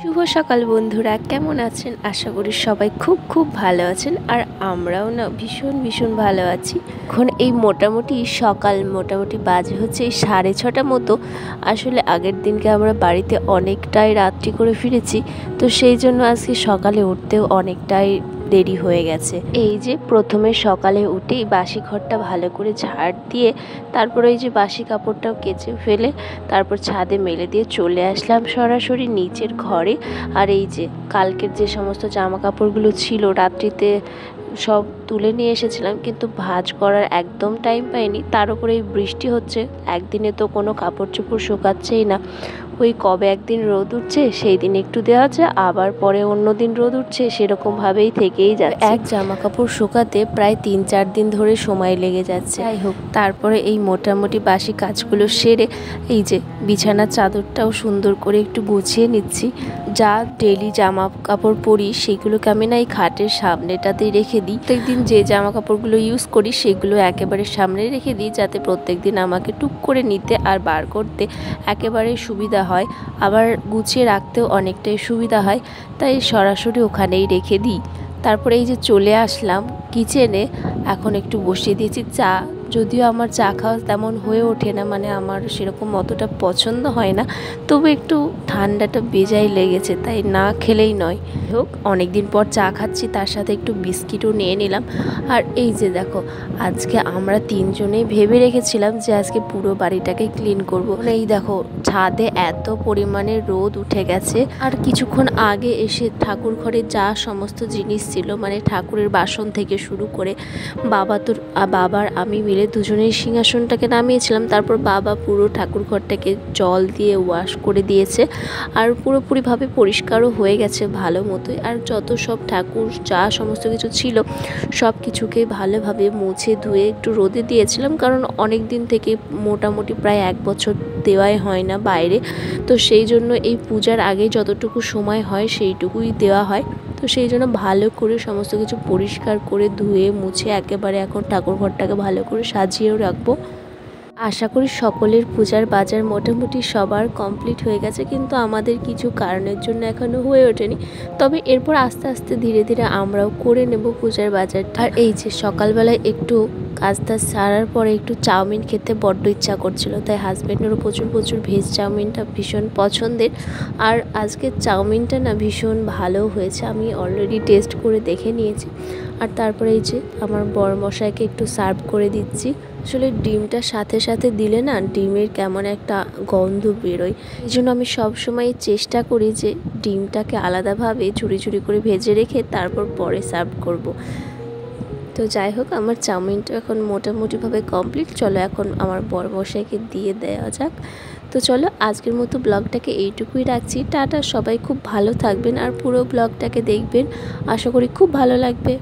শুভ সকাল বন্ধুরা, কেমন আছেন? আশা করি সবাই খুব খুব ভালো আছেন। আর আমরাও না ভীষণ ভালো আছি। এখন এই মোটামুটি বাজে হচ্ছে এই 6:30 মতো। আসলে আগের দিনকে আমরা বাড়িতে অনেকটাই রাত্রি করে ফিরেছি, তো সেই জন্য আজকে সকালে উঠতেও অনেকটাই দেরি হয়ে গেছে। এই যে প্রথমে সকালে উঠেই বাসি ঘরটা ভালো করে ঝাড় দিয়ে তারপর এই যে বাসি কাপড়টাও কেচে ফেলে তারপর ছাদে মেলে দিয়ে চলে আসলাম সরাসরি নিচের ঘরে। আর এই যে কালকের যে সমস্ত জামা কাপড়গুলো ছিল রাত্রিতে সব তুলে নিয়ে এসেছিলাম, কিন্তু ভাঁজ করার একদম টাইম পাইনি। তার উপরে এই বৃষ্টি হচ্ছে, একদিনে তো কোনো কাপড় চোপড় শুকাচ্ছেই না। ওই কবে একদিন রোদ উঠছে সেই দিন একটু দেওয়া আছে, আবার পরে অন্য দিন রোদ উঠছে, সেরকমভাবেই থেকেই যাচ্ছে। এক জামা কাপড় শুকাতে প্রায় 3-4 দিন ধরে সময় লেগে যাচ্ছে। যাই হোক, তারপরে এই মোটামুটি বাসি কাজগুলো সেরে এই যে বিছানার চাদরটাও সুন্দর করে একটু গুছিয়ে নিচ্ছি। যা ডেলি জামা কাপড় পরি সেগুলোকে আমি না এই খাটের সামনেটাতেই রেখে দিই। প্রত্যেকদিন যে জামা কাপড়গুলো ইউজ করি সেগুলো একেবারে সামনে রেখে দিই, যাতে প্রত্যেকদিন আমাকে টুক করে নিতে আর বার করতে একেবারে সুবিধা হয়, আবার গুছিয়ে রাখতেও অনেকটাই সুবিধা হয়, তাই সরাসরি ওখানেই রেখে দিই। তারপরে এই যে চলে আসলাম কিচেনে, এখন একটু বসিয়ে দিয়েছি চা। যদিও আমার চা খাওয়া তেমন হয়ে ওঠে না, মানে আমার সেরকম অতটা পছন্দ হয় না, তবু একটু ঠান্ডাটা বেজায় লেগেছে, তাই না খেলেই নয়। হোক, অনেক দিন পর চা খাচ্ছি, তার সাথে একটু বিস্কিটও নিয়ে নিলাম। আর এই যে দেখো, আজকে আমরা 3 জনেই ভেবে রেখেছিলাম যে আজকে পুরো বাড়িটাকে ক্লিন করব। এই দেখো, ছাদে এত পরিমাণে রোদ উঠে গেছে। আর কিছুক্ষণ আগে এসে ঠাকুর ঘরে যা সমস্ত জিনিস ছিল, মানে ঠাকুরের বাসন থেকে শুরু করে বাবার আমি মিলে দুজনেই সিংহাসনটাকে নামিয়েছিলাম। তারপর বাবা পুরো ঠাকুর ঘরটাকে জল দিয়ে ওয়াশ করে দিয়েছে, আর পুরোপুরিভাবে পরিষ্কারও হয়ে গেছে ভালো মতোই। আর যত সব ঠাকুর যা সমস্ত কিছু ছিল সব কিছুকে ভালোভাবে মুছে ধুয়ে একটু রোদে দিয়েছিলাম, কারণ অনেক দিন থেকে মোটামুটি প্রায় 1 বছর দেওয়াই হয় না বাইরে, তো সেই জন্য এই পূজার আগে যতটুকু সময় হয় সেইটুকুই দেওয়া হয়। তো সেই জন্য ভালো করে সমস্ত কিছু পরিষ্কার করে ধুয়ে মুছে একেবারে এখন ঠাকুর ঘরটাকে ভালো করে সাজিয়েও রাখবো। আশা করি সকলের পূজার বাজার মোটামুটি সবার কমপ্লিট হয়ে গেছে, কিন্তু আমাদের কিছু কারণের জন্য এখনও হয়ে ওঠেনি। তবে এরপর আস্তে আস্তে ধীরে ধীরে আমরাও করে নেব পূজার বাজারটা। আর এই যে সকালবেলায় একটু কাজ টাজ সারার পরে একটু চাউমিন খেতে বড্ড ইচ্ছা করছিল, তাই হাজব্যান্ডেরও প্রচুর ভেজ চাউমিনটা ভীষণ পছন্দের। আর আজকে চাউমিনটা না ভীষণ ভালো হয়েছে, আমি অলরেডি টেস্ট করে দেখে নিয়েছি। আর তারপরে এই যে আমার বরমশাইকে একটু সার্ভ করে দিচ্ছি। আসলে ডিমটা সাথে সাথে দিলে না ডিমের কেমন একটা গন্ধ বেরোয়, এই জন্য আমি সবসময় চেষ্টা করি যে ডিমটাকে আলাদাভাবে ঝুড়ি করে ভেজে রেখে তারপর পরে সার্ভ করব। তো যাই হোক, আমার চাউমিনটা এখন মোটামুটিভাবে কমপ্লিট। চলো এখন আমার বরমশাইকে দিয়ে দেওয়া যাক। তো চলো, আজকের মতো ব্লগটাকে এইটুকুই রাখছি। টাটা, সবাই খুব ভালো থাকবেন আর পুরো ব্লগটাকে দেখবেন, আশা করি খুব ভালো লাগবে।